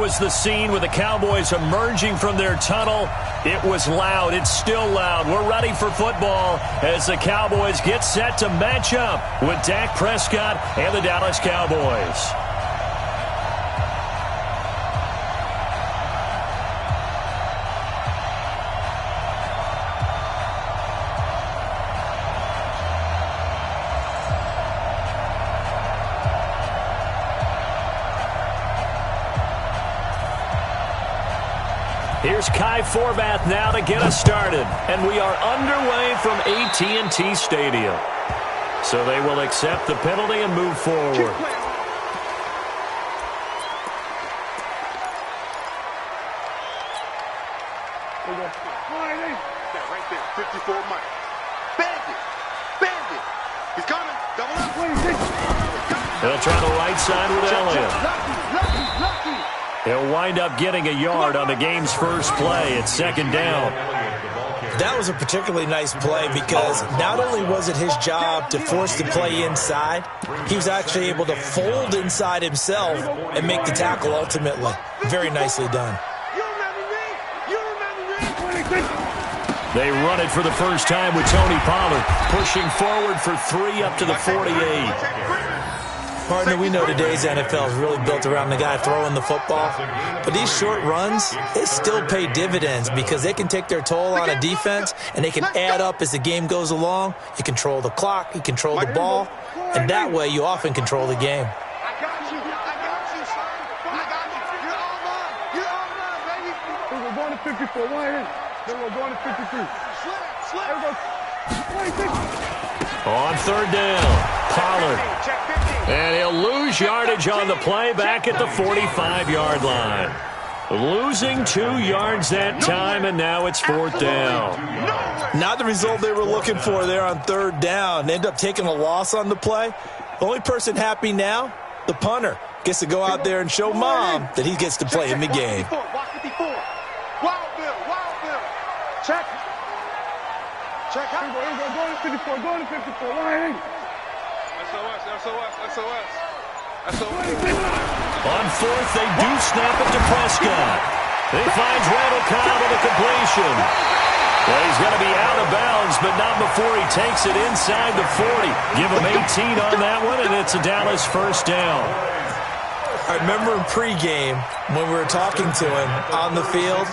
was the scene with the Cowboys emerging from their tunnel. It was loud. It's still loud. We're ready for football as the Cowboys get set to match up with Dak Prescott and the Dallas Cowboys. Here's Kai Forbath now to get us started. And we are underway from AT&T Stadium. So they will accept the penalty and move forward. Right there, 54 Mike. Bandit. He's coming. Double up. They'll try the right side with Elliott. Lucky. He'll wind up getting a yard on the game's first play. It's second down. That was a particularly nice play because not only was it his job to force the play inside, he was actually able to fold inside himself and make the tackle ultimately. Very nicely done. They run it for the first time with Tony Pollard, pushing forward for 3 up to the 48. Partner, we know today's NFL is really built around the guy throwing the football. But these short runs, they still pay dividends because they can take their toll on a defense and they can add up as the game goes along. You control the clock, you control the ball, and that way you often control the game. I got you, son. I got you. You're all mine, baby. We're going to 54. Then we're going to 53. On third down, Pollard. And he'll lose yardage on the play back at the 45-yard line. Losing 2 yards that time, and now it's fourth down. Not the result they were looking for there on third down. They end up taking a loss on the play. The only person happy now, the punter, gets to go out there and show mom that he gets to play in the game. Watch 54. Wild Bill. Check. Going to 54. Line. SOS. On fourth, they do snap it to Prescott. He finds Randall Cobb with a completion. Well, he's going to be out of bounds, but not before he takes it inside the 40. Give him 18 on that one, and it's a Dallas first down. I remember in pregame when we were talking to him on the field,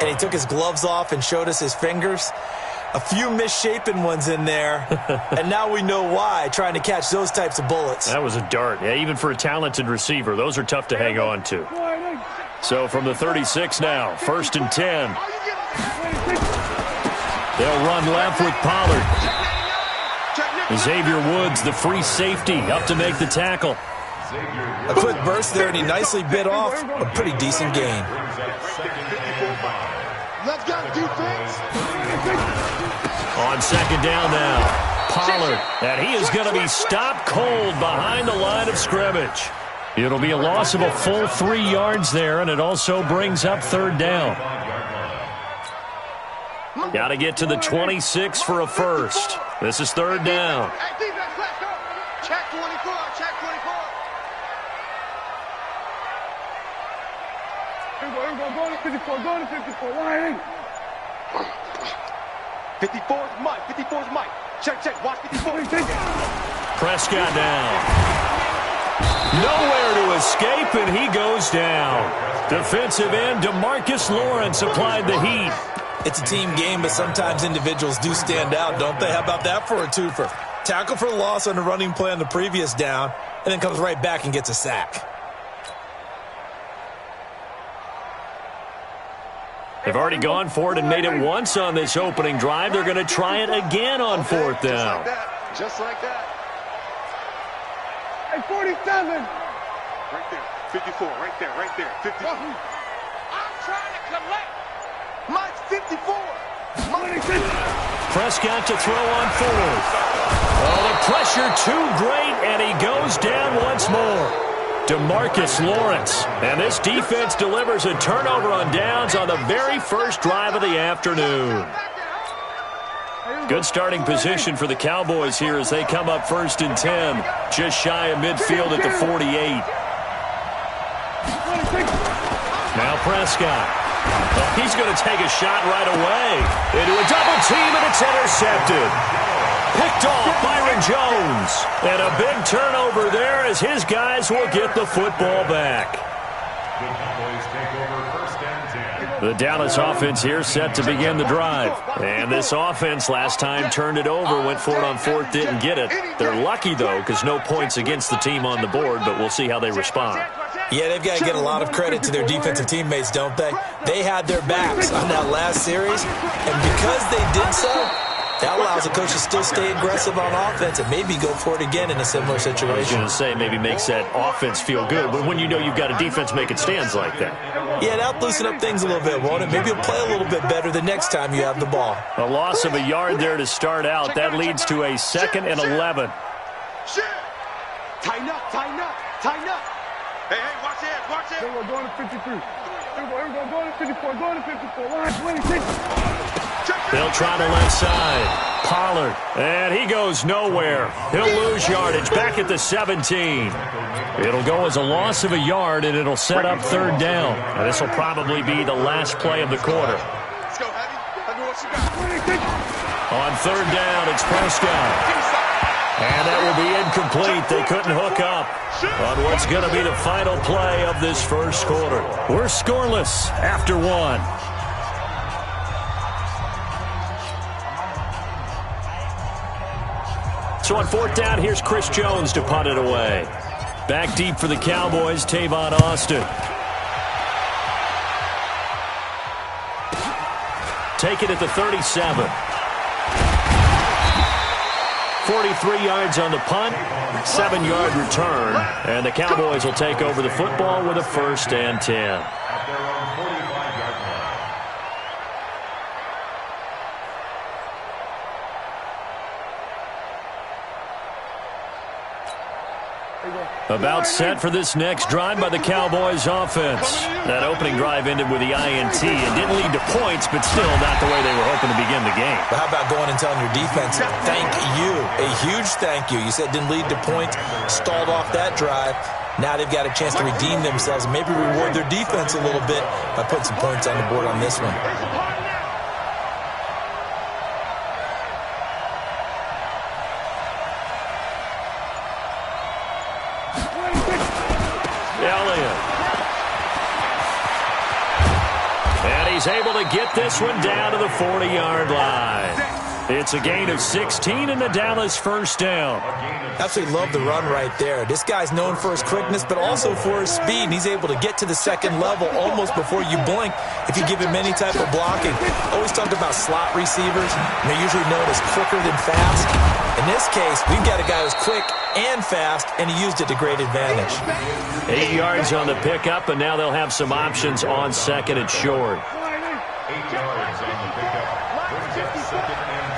and he took his gloves off and showed us his fingers. A few misshapen ones in there, and now we know why, trying to catch those types of bullets. That was a dart. Yeah, even for a talented receiver, those are tough to hang on to. So from the 36 now, first and 10. They'll run left with Pollard. Xavier Woods, the free safety, up to make the tackle. A quick burst there, and he nicely bit off a pretty decent gain. Let's go, defense. On second down now, Pollard, and he is going to be stopped cold behind the line of scrimmage. It'll be a loss of a full 3 yards there, and it also brings up third down. Got to get to the 26 for a first. This is third down. Check 24. Going to 54. Line. 54's Mike. Check. Watch 54. Prescott down. Nowhere to escape, and he goes down. Defensive end DeMarcus Lawrence applied the heat. It's a team game, but sometimes individuals do stand out, don't they? How about that for a twofer? Tackle for loss on the running play on the previous down, and then comes right back and gets a sack. They've already gone for it and made it once on this opening drive. They're going to try it again on fourth down. Just like that. Hey, 47. Right there. 54. Right there. 50. I'm trying to collect. Mike's 54. Prescott to throw on fourth. Oh, the pressure too great, and he goes down once more. DeMarcus Lawrence. And this defense delivers a turnover on downs on the very first drive of the afternoon. Good starting position for the Cowboys here as they come up first and 10. Just shy of midfield at the 48. Now Prescott. He's going to take a shot right away into a double team, and it's intercepted. Picked off Byron Jones. And a big turnover there as his guys will get the football back. The Dallas offense here set to begin the drive. And this offense last time turned it over, went for it on fourth, didn't get it. They're lucky, though, because no points against the team on the board, but we'll see how they respond. Yeah, they've got to get a lot of credit to their defensive teammates, don't they? They had their backs on that last series, and because they did so, that allows the coach to still stay aggressive on offense and maybe go for it again in a similar situation. I was going to say maybe makes that offense feel good, but when you know you've got a defense making stands like that. Yeah, that'll loosen up things a little bit, won't it? Maybe you'll play a little bit better the next time you have the ball. A loss of a yard there to start out. That leads to a 2nd and 11. Tighten up, tighten up, tighten up. Hey, watch it. Here we go, going to 53. Here we go, going to 54, going to 54. Line 26. They'll try the left side. Pollard. And he goes nowhere. He'll lose yardage back at the 17. It'll go as a loss of a yard, and it'll set up 3rd down. And this will probably be the last play of the quarter. Let's go, Heavy. What you got? On 3rd down, it's Prescott. And that will be incomplete. They couldn't hook up on what's going to be the final play of this first quarter. We're scoreless after 1. So on 4th down, here's Chris Jones to punt it away. Back deep for the Cowboys, Tavon Austin. Take it at the 37. 43 yards on the punt, 7-yard return, and the Cowboys will take over the football with a 1st and 10. About set for this next drive by the Cowboys offense. That opening drive ended with the INT and didn't lead to points, but still not the way they were hoping to begin the game. But how about going and telling your defense, thank you, a huge thank you. You said it didn't lead to points, stalled off that drive. Now they've got a chance to redeem themselves and maybe reward their defense a little bit by putting some points on the board on this one. He's able to get this one down to the 40-yard line. It's a gain of 16 and the Dallas 1st down. Absolutely love the run right there. This guy's known for his quickness, but also for his speed. And he's able to get to the 2nd level almost before you blink if you give him any type of blocking. Always talked about slot receivers, and they're usually known as quicker than fast. In this case, we've got a guy who's quick and fast, and he used it to great advantage. 8 yards on the pickup, and now they'll have some options on 2nd and short. 8 yards on the pickup.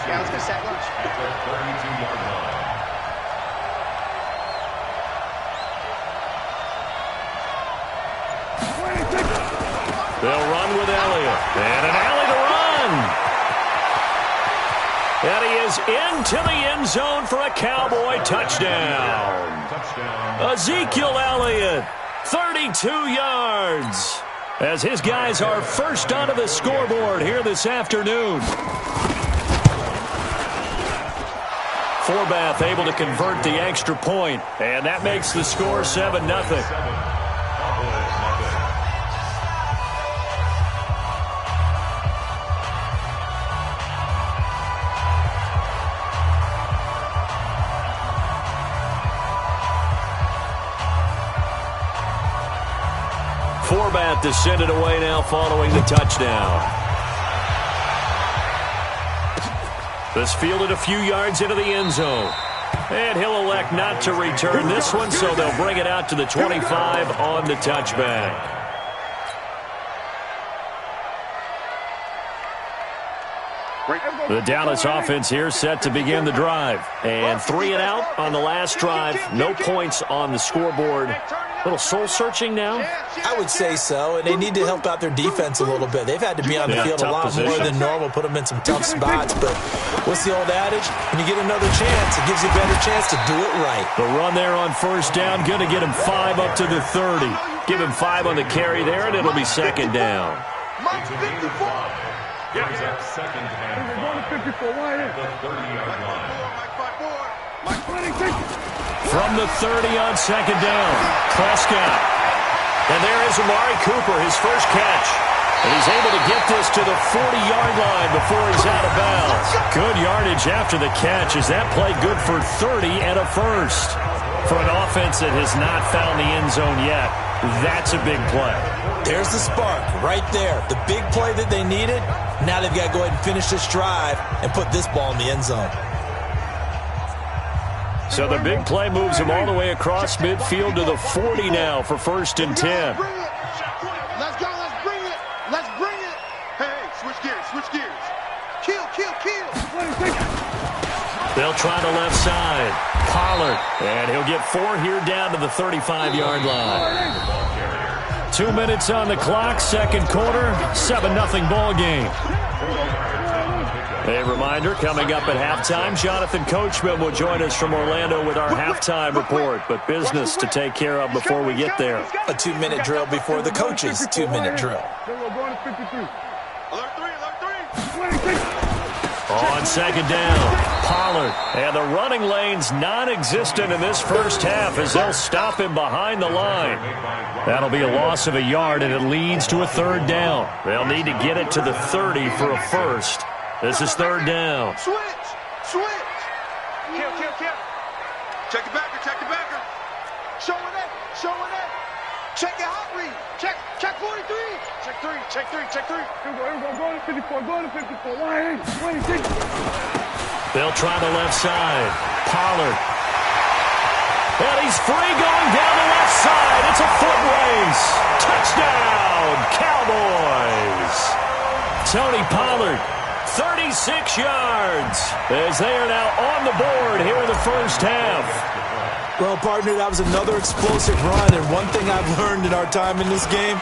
Yeah, let's go sack lunch. At the 32-yard line. They'll run with Elliott. And an alley to run. And he is into the end zone for a Cowboy touchdown. Ezekiel Elliott, 32 yards. As his guys are first onto the scoreboard here this afternoon. Forbath able to convert the extra point, and that makes the score 7-0. Forbath to send it away now following the touchdown. This fielded a few yards into the end zone. And he'll elect not to return this one, so they'll bring it out to the 25 on the touchback. The Dallas offense here set to begin the drive. And 3 and out on the last drive. No points on the scoreboard. A little soul-searching now? I would say so, and they need to help out their defense a little bit. They've had to be on the field a lot more than normal, put them in some tough spots. But what's the old adage? When you get another chance, it gives you a better chance to do it right. The run there on 1st down, going to get him 5 up to the 30. Give him 5 on the carry there, and it'll be second down. Mike 54. We're going to 54. Why is Mike 54. Mike 26? From the 30 on second down, Prescott. And there is Amari Cooper, his first catch. And he's able to get this to the 40-yard line before he's out of bounds. Good yardage after the catch as that play good for 30 and a first. For an offense that has not found the end zone yet, that's a big play. There's the spark right there. The big play that they needed. Now they've got to go ahead and finish this drive and put this ball in the end zone. So the big play moves them all the way across midfield to the 40 now for 1st and 10. Let's go. Let's bring it. Let's bring it. Hey, switch gears. Switch gears. Kill. They'll try the left side. Pollard. And he'll get 4 here down to the 35-yard line. 2 minutes on the clock, second quarter, 7-0 ball game. A reminder, coming up at halftime, Jonathan Coachman will join us from Orlando with our halftime report. But business to take care of before we get there. A 2-minute drill before the coach's 2-minute drill. We're going to 53. Alert 3. 26. On second down, Pollard. And the running lane's non-existent in this first half as they'll stop him behind the line. That'll be a loss of a yard, and it leads to a 3rd down. They'll need to get it to the 30 for a first. This is 3rd down. Switch. Kill. Check the backer. Showing it. Check your hot read. Check 43. Check 3. We're going to 54. Going to 54. Why is 26? They'll try the left side. Pollard. And he's free going down the left side. It's a foot race. Touchdown, Cowboys. Tony Pollard, 36 yards, as they are now on the board here in the first half. Well, partner, that was another explosive run, and one thing I've learned in our time in this game,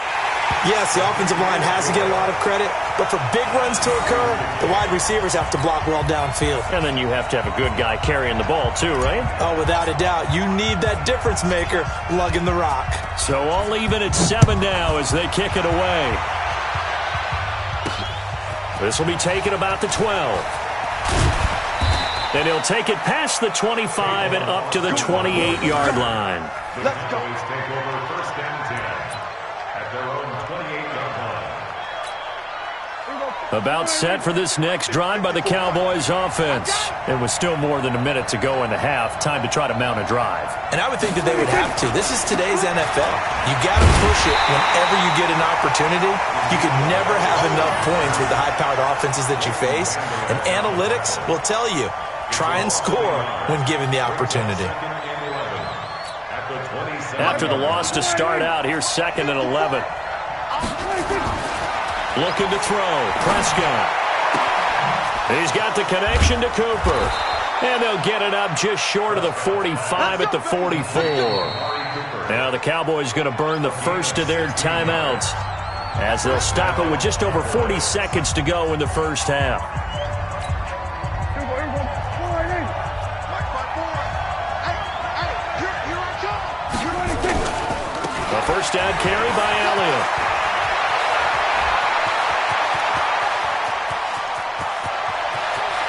yes, the offensive line has to get a lot of credit, but for big runs to occur, the wide receivers have to block well downfield. And then you have to have a good guy carrying the ball too, right? Oh, without a doubt. You need that difference maker lugging the rock. So all even at 7 now as they kick it away. This will be taken about the 12. And he'll take it past the 25 and up to the 28-yard line. Let's go. Take over 1st and 10 at their own 28-yard line. About set for this next drive by the Cowboys offense. It was still more than a minute to go in the half. Time to try to mount a drive. And I would think that they would have to. This is today's NFL. You got to push it whenever you get an opportunity. You could never have enough points with the high-powered offenses that you face. And analytics will tell you, try and score when given the opportunity. After the loss to start out, here's 2nd and 11. Looking to throw. Prescott. He's got the connection to Cooper. And they'll get it up just short of the 45 at the 44. Now the Cowboys going to burn the first of their timeouts as they'll stop it with just over 40 seconds to go in the first half. A first down carry by Elliott.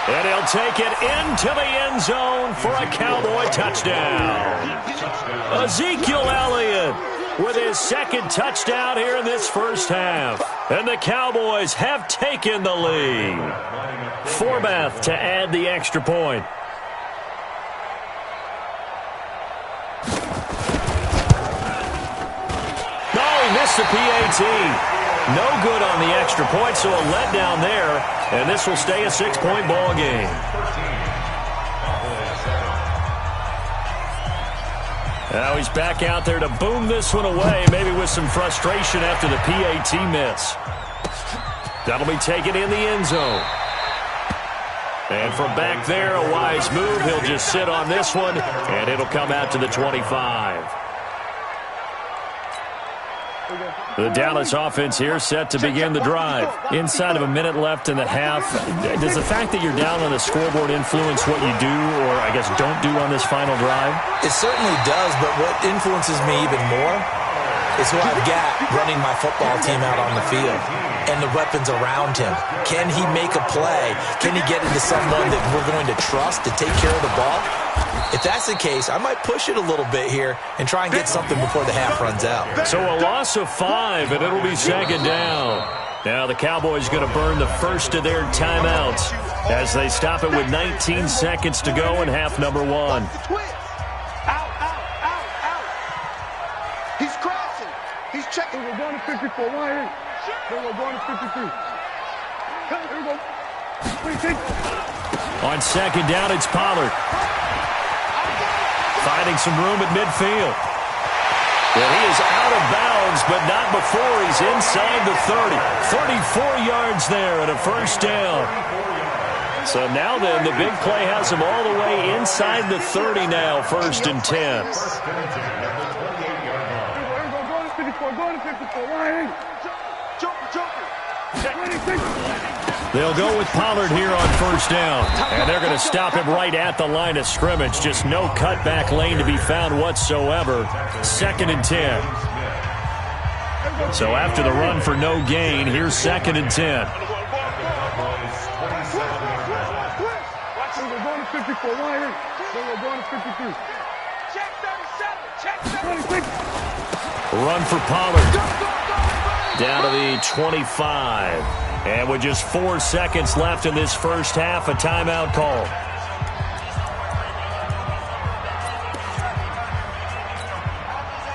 And he'll take it into the end zone for a Cowboy touchdown. Ezekiel Elliott with his 2nd touchdown here in this first half. And the Cowboys have taken the lead. Forbath to add the extra point. Missed the PAT. No good on the extra point, so a letdown there. And this will stay a 6-point ball game. Now he's back out there to boom this one away, maybe with some frustration after the PAT miss. That'll be taken in the end zone. And from back there, a wise move. He'll just sit on this one, and it'll come out to the 25. The Dallas offense here set to begin the drive. Inside of a minute left in the half. Does the fact that you're down on the scoreboard influence what you do, or I guess don't do on this final drive? It certainly does, but what influences me even more is who I've got running my football team out on the field and the weapons around him. Can he make a play? Can he get into someone that we're going to trust to take care of the ball? If that's the case, I might push it a little bit here and try and get something before the half runs out. So a loss of 5, and it'll be second down. Now the Cowboys going to burn the first of their timeouts as they stop it with 19 seconds to go in half number 1. Out. He's crossing. He's checking. We're going to 54. Why? We're going to 53. Here we go. On second down, it's Pollard. Finding some room at midfield. And he is out of bounds, but not before he's inside the 30. 34 yards there and a first down. So now then, the big play has him all the way inside the 30 now, 1st and 10. They'll go with Pollard here on first down. And they're going to stop him right at the line of scrimmage. Just no cutback lane to be found whatsoever. 2nd and 10. So after the run for no gain, here's 2nd and 10. We're going to 54. Why? We're going to 53. Check 37. Check 37. Run for Pollard. Down to the 25. And with just 4 seconds left in this first half, a timeout call.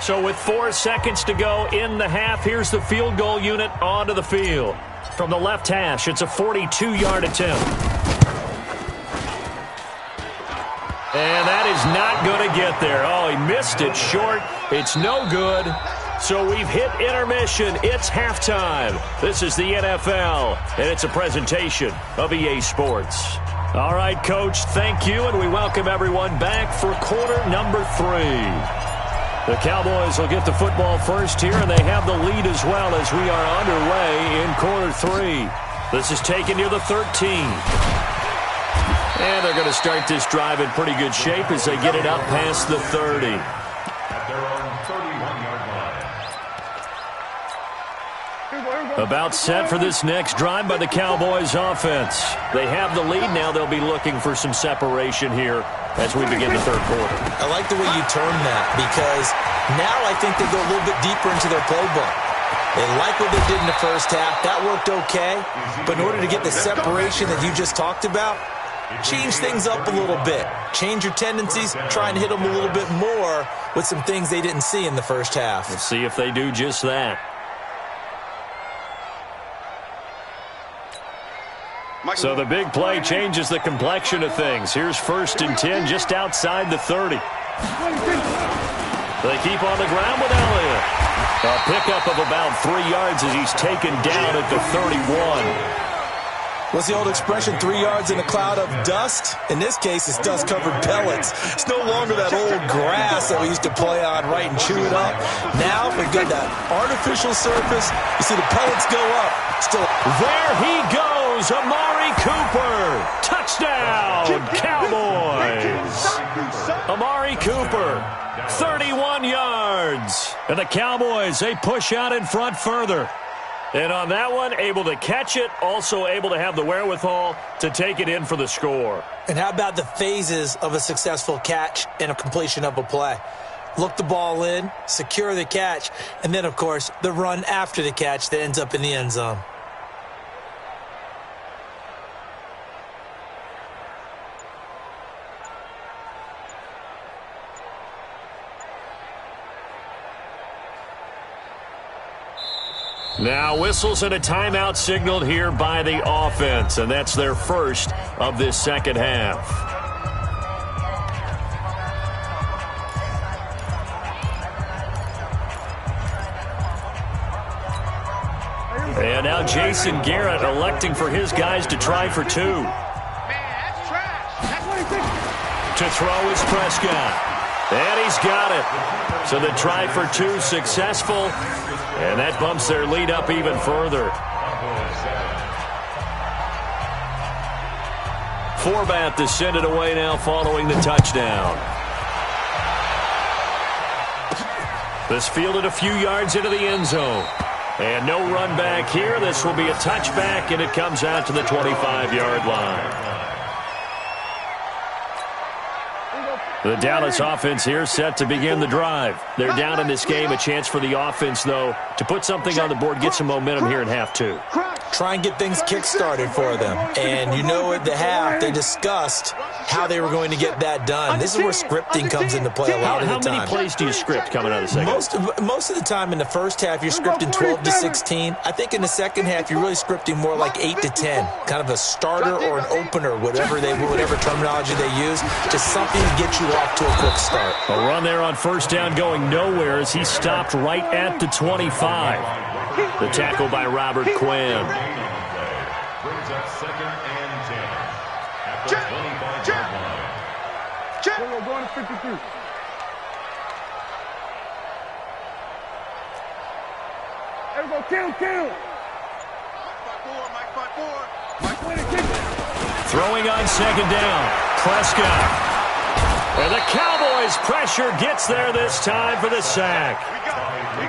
So with 4 seconds to go in the half, here's the field goal unit onto the field. From the left hash, it's a 42-yard attempt. And that is not going to get there. Oh, he missed it short. It's no good. So we've hit intermission. It's halftime. This is the NFL, and it's a presentation of EA Sports. All right, Coach, thank you, and we welcome everyone back for quarter number 3. The Cowboys will get the football first here, and they have the lead as well as we are underway in quarter 3. This is taken near the 13. And they're going to start this drive in pretty good shape as they get it up past the 30. About set for this next drive by the Cowboys offense. They have the lead now. They'll be looking for some separation here as we begin the third quarter. I like the way you term that because now I think they go a little bit deeper into their playbook. They like what they did in the first half. That worked okay. But in order to get the separation that you just talked about, change things up a little bit. Change your tendencies. Try and hit them a little bit more with some things they didn't see in the first half. Let's see if they do just that. So the big play changes the complexion of things. Here's 1st and 10 just outside the 30. They keep on the ground with Elliott. A pickup of about 3 yards as he's taken down at the 31. What's the old expression, 3 yards in a cloud of dust? In this case, it's dust-covered pellets. It's no longer that old grass that we used to play on, right, and chew it up. Now, we've got that artificial surface. You see the pellets go up. Still, there he goes, Amari Cooper. Touchdown, Cowboys. Amari Cooper, 31 yards. And the Cowboys, they push out in front further. And on that one, able to catch it, also able to have the wherewithal to take it in for the score. And how about the phases of a successful catch and a completion of a play? Look the ball in, secure the catch, and then, of course, the run after the catch that ends up in the end zone. Now whistles and a timeout signaled here by the offense, and that's their first of this second half. And now Jason Garrett electing for his guys to try for 2. Man, that's trash. To throw is Prescott. And he's got it. So the try for 2 successful. And that bumps their lead up even further. Forbath to send it away now following the touchdown. This fielded a few yards into the end zone. And no run back here. This will be a touchback, and it comes out to the 25-yard line. The Dallas offense here set to begin the drive. They're down in this game. A chance for the offense, though, to put something on the board, get some momentum here in half two. Try and get things kick-started for them. And you know at the half, they discussed how they were going to get that done. This is where scripting comes into play a lot of the time. How many plays do you script coming out of the second? Most of the time in the first half, you're scripting 12 to 16. I think in the second half, you're really scripting more like 8 to 10. Kind of a starter or an opener, whatever terminology they use. Just something to get you off to a quick start. A run there on first down going nowhere as he stopped right at the 25. The tackle by Robert Quinn. Brings up 2nd and 10 at the 25-yard line. We're going to 53. Everybody kill. Throwing on second down. Prescott. And the Cowboys' pressure gets there this time for the sack.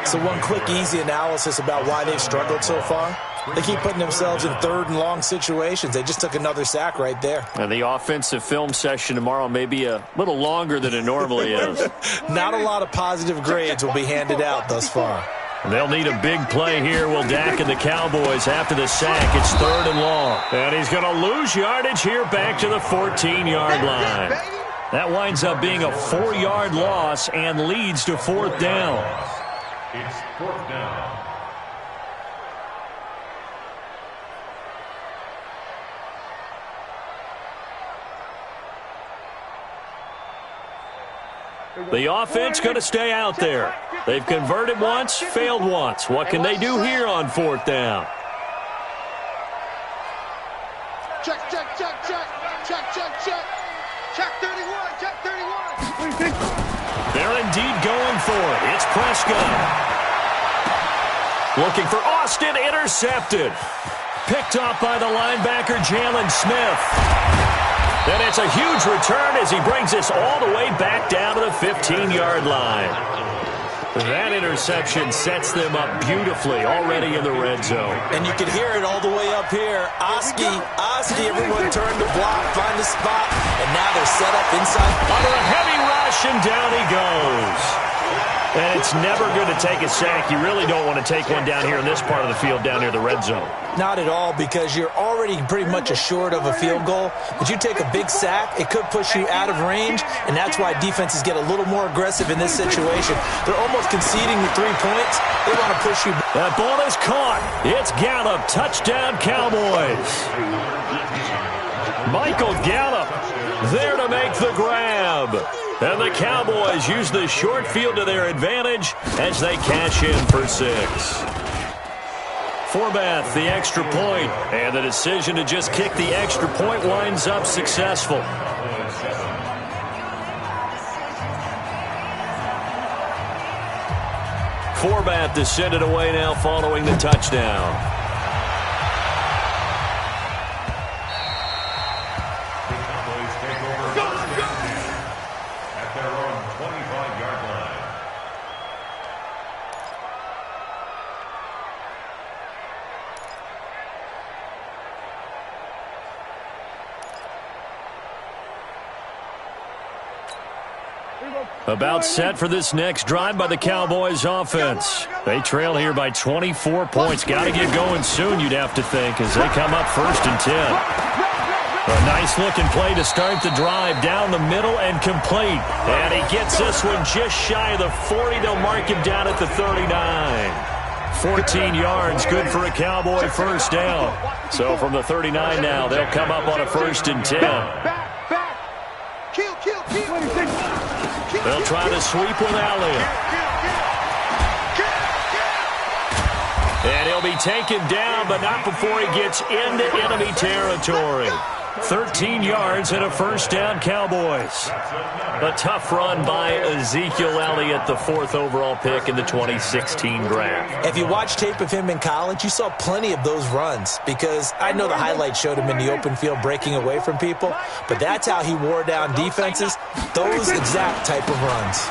So one quick, easy analysis about why they've struggled so far. They keep putting themselves in third and long situations. They just took another sack right there. And the offensive film session tomorrow may be a little longer than it normally is. Not a lot of positive grades will be handed out thus far. They'll need a big play here. Will Dak and the Cowboys after the sack. It's 3rd and long. And he's going to lose yardage here back to the 14-yard line. That winds up being a 4-yard loss and leads to 4th down. It's 4th down. The offense going to stay out there. They've converted once, failed once. What can they do here on 4th down? Check. Check 31. They're indeed going for it. It's Prescott. Looking for Austin, intercepted. Picked off by the linebacker, Jalen Smith. And it's a huge return as he brings this all the way back down to the 15-yard line. That interception sets them up beautifully already in the red zone. And you can hear it all the way up here. Oski, everyone turned to block, find the spot, and now they're set up inside. Under a heavy rush, and down he goes. And it's never going to take a sack. You really don't want to take one down here in this part of the field, down near the red zone. Not at all, because you're already pretty much assured of a field goal. But you take a big sack, it could push you out of range, and that's why defenses get a little more aggressive in this situation. They're almost conceding the 3 points. They want to push you. That ball is caught. It's Gallup. Touchdown, Cowboys. Michael Gallup there to make the grab. And the Cowboys use the short field to their advantage as they cash in for 6. Forbath, the extra point, and the decision to just kick the extra point winds up successful. Forbath is sent it away now following the touchdown. About set for this next drive by the Cowboys offense. They trail here by 24 points. Got to get going soon, you'd have to think, as they come up 1st and 10. A nice-looking play to start the drive down the middle and complete. And he gets this one just shy of the 40. They'll mark him down at the 39. 14 yards, good for a Cowboy first down. So from the 39 now, they'll come up on a 1st and 10. They'll try to sweep with Elliott. And he'll be taken down, but not before he gets into enemy territory. 13 yards and a 1st down, Cowboys. A tough run by Ezekiel Elliott, the 4th overall pick in the 2016 draft. If you watch tape of him in college, you saw plenty of those runs, because I know the highlights showed him in the open field breaking away from people, but that's how he wore down defenses, those exact type of runs.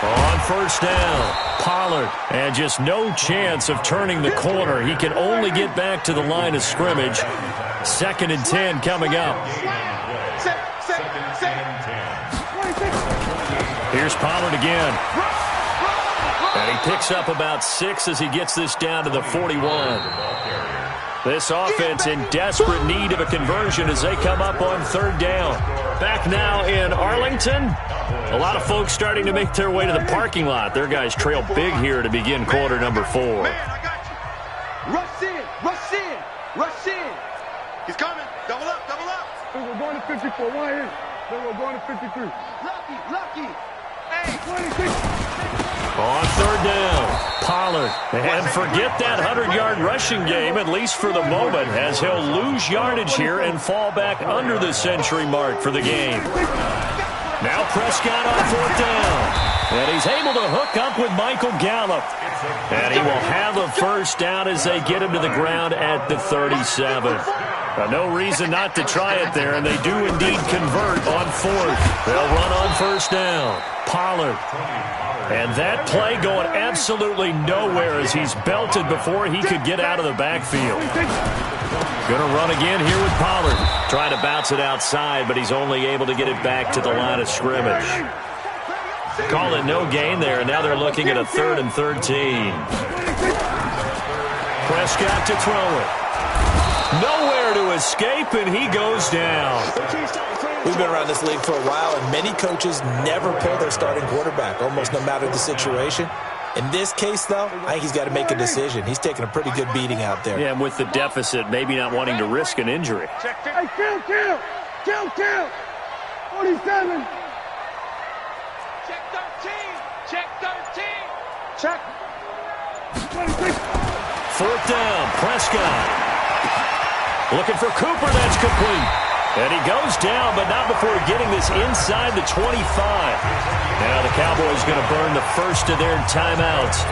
On first down, Pollard. And just no chance of turning the corner. He can only get back to the line of scrimmage. 2nd and 10 coming up. Here's Pollard again. And he picks up about 6 as he gets this down to the 41. This offense in desperate need of a conversion as they come up on 3rd down. Back now in Arlington. A lot of folks starting to make their way to the parking lot. Their guys trail big here to begin quarter number 4. Man, I got you. Rush in, rush in, rush in. He's coming. Double up, double up. We're going to 54. Why is? Then we're going to 53. Lucky. Hey, 26. On 3rd down, Pollard. And forget that 100-yard rushing game, at least for the moment, as he'll lose yardage here and fall back under the century mark for the game. Now Prescott on 4th down. And he's able to hook up with Michael Gallup. And he will have a first down as they get him to the ground at the 37. No reason not to try it there, and they do indeed convert on 4th. They'll run on first down. Pollard. And that play going absolutely nowhere as he's belted before he could get out of the backfield. Going to run again here with Pollard. Trying to bounce it outside, but he's only able to get it back to the line of scrimmage. Call it no gain there, and now they're looking at a 3rd and 13. Prescott to throw it. Nowhere to escape, and he goes down. We've been around this league for a while, and many coaches never pull their starting quarterback, almost no matter the situation. In this case, though, I think he's got to make a decision. He's taking a pretty good beating out there. Yeah, and with the deficit, maybe not wanting to risk an injury. Hey, count. 47. check 13. Check 13. Check. 26. 4th down, Prescott. Looking for Cooper, that's complete. And he goes down, but not before getting this inside the 25. Now the Cowboys going to burn the first of their timeouts.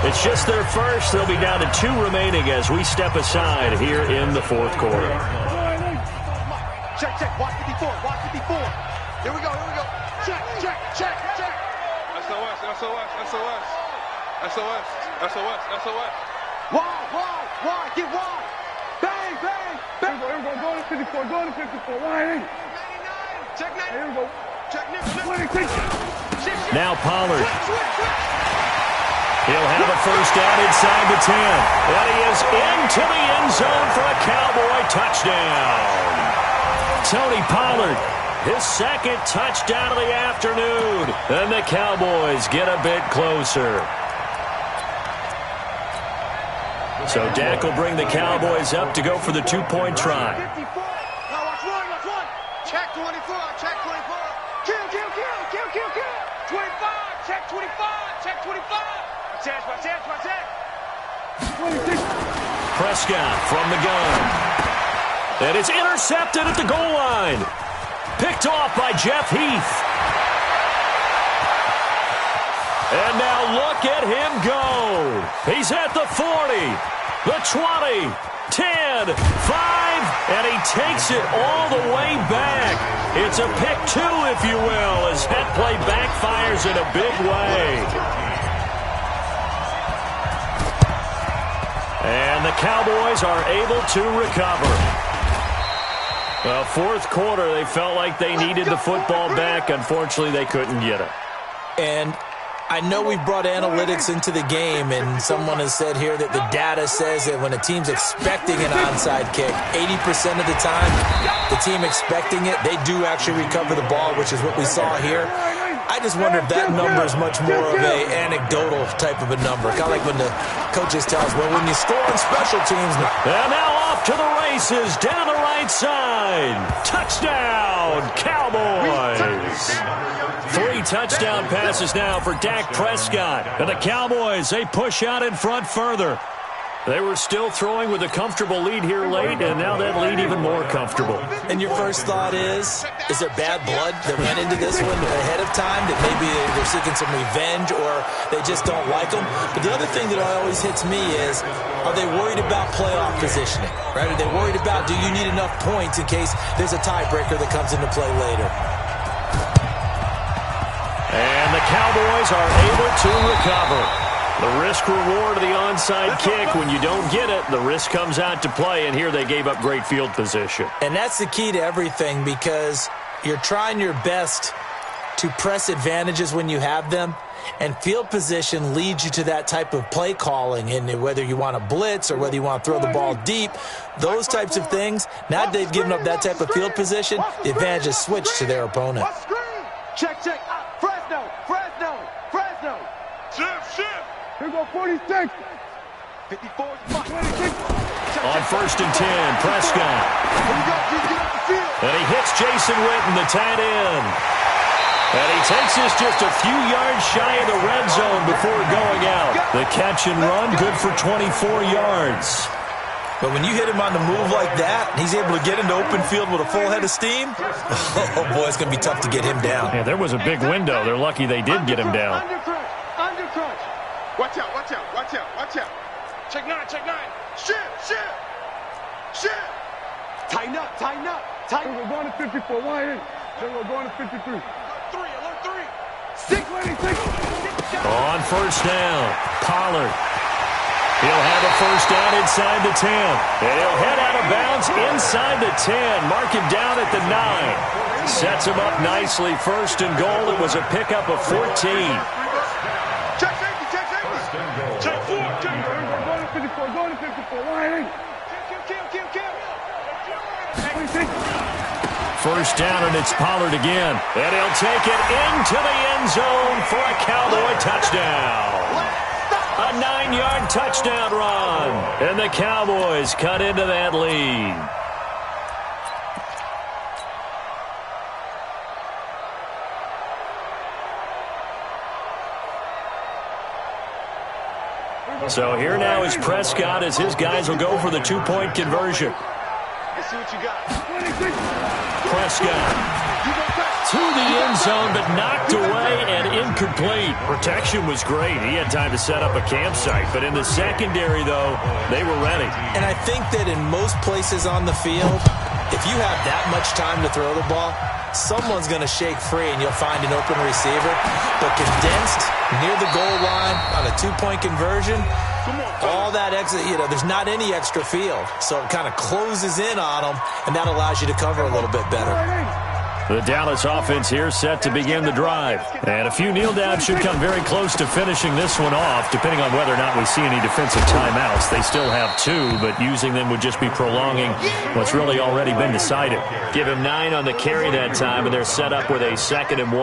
It's just their first. They'll be down to 2 remaining as we step aside here in the 4th quarter. Check. Watch 54. Watch 54. Here we go. Check. SOS. Why? Get wide. Bang. Here we go. Go to 54. Go to 54. Why ain't? 99. Check 9. Here we go. Check 26. Now Pollard. He'll have a first down inside the 10. And he is into the end zone for a Cowboy touchdown. Tony Pollard, his 2nd touchdown of the afternoon. And the Cowboys get a bit closer. So Dak will bring the Cowboys up to go for the 2-point try. Now watch one. Check 24. Kill. 25. Check 25. Watch that. 26. Prescott from the gun. And it's intercepted at the goal line. Picked off by Jeff Heath. And now look at him go. He's at the 40, the 20, 10, 5, and he takes it all the way back. It's a pick 2, if you will, as that play backfires in a big way. And the Cowboys are able to recover. Well, 4th quarter, they felt like they needed the football back. Unfortunately, they couldn't get it. And I know we brought analytics into the game, and someone has said here that the data says that when a team's expecting an onside kick, 80% of the time, the team expecting it, they do actually recover the ball, which is what we saw here. I just wonder if that number is much more of a anecdotal type of a number. Kind of like when the coaches tell us, well, when you score on special teams. And now off to the races, down the right side. Touchdown, Cowboys. 3 touchdown passes now for Dak Prescott. And the Cowboys, they push out in front further. They were still throwing with a comfortable lead here late, and now that lead even more comfortable. And your first thought is there bad blood that went into this one ahead of time, that maybe they're seeking some revenge or they just don't like them? But the other thing that always hits me is, are they worried about playoff positioning? Right? Are they worried about, do you need enough points in case there's a tiebreaker that comes into play later? And the Cowboys are able to recover. The risk-reward of the onside kick, when you don't get it, the risk comes out to play, and here they gave up great field position. And that's the key to everything, because you're trying your best to press advantages when you have them, and field position leads you to that type of play calling, and whether you want to blitz or whether you want to throw the ball deep, those types of things. Now that they've given up that type of field position, the advantage is switched to their opponent. Check. Fresno. Shift. Here go 46. 54 is mine. 26. On 1st and 10, Prescott. Here we go. Just get up the field. And he hits Jason Witten, the tight end. And he takes us just a few yards shy of the red zone before going out. The catch and run, good for 24 yards. But when you hit him on the move like that, and he's able to get into open field with a full head of steam, oh boy, it's going to be tough to get him down. Yeah, there was a big window. They're lucky they did get him down. Under crunch. Watch out. Check nine. Shift. Tighten up. Then we're going to 54. Wide in. Then we're going to 53. Alert 3. 626. On 1st down, Pollard. He'll have a 1st down inside the 10. And he'll head out of bounds inside the 10. Mark him down at the 9. Sets him up nicely. 1st and goal. It was a pickup of 14. Check safety. Check 4. Going to 54. Wide in. Kill. 26. 1st down, and it's Pollard again. And he'll take it into the end zone for a Cowboy touchdown. A 9-yard touchdown run. And the Cowboys cut into that lead. So here now is Prescott as his guys will go for the 2-point conversion. Let's see what you got. 26. Prescott to the end zone, but knocked away and incomplete. Protection was great. He had time to set up a campsite. But in the secondary, though, they were ready. And I think that in most places on the field, if you have that much time to throw the ball, someone's going to shake free and you'll find an open receiver. But condensed near the goal line on a 2-point conversion, all that extra, there's not any extra field. So it kind of closes in on them, and that allows you to cover a little bit better. The Dallas offense here set to begin the drive. And a few kneel downs should come very close to finishing this one off, depending on whether or not we see any defensive timeouts. They still have 2, but using them would just be prolonging what's really already been decided. Give him 9 on the carry that time, and they're set up with a 2nd and 1.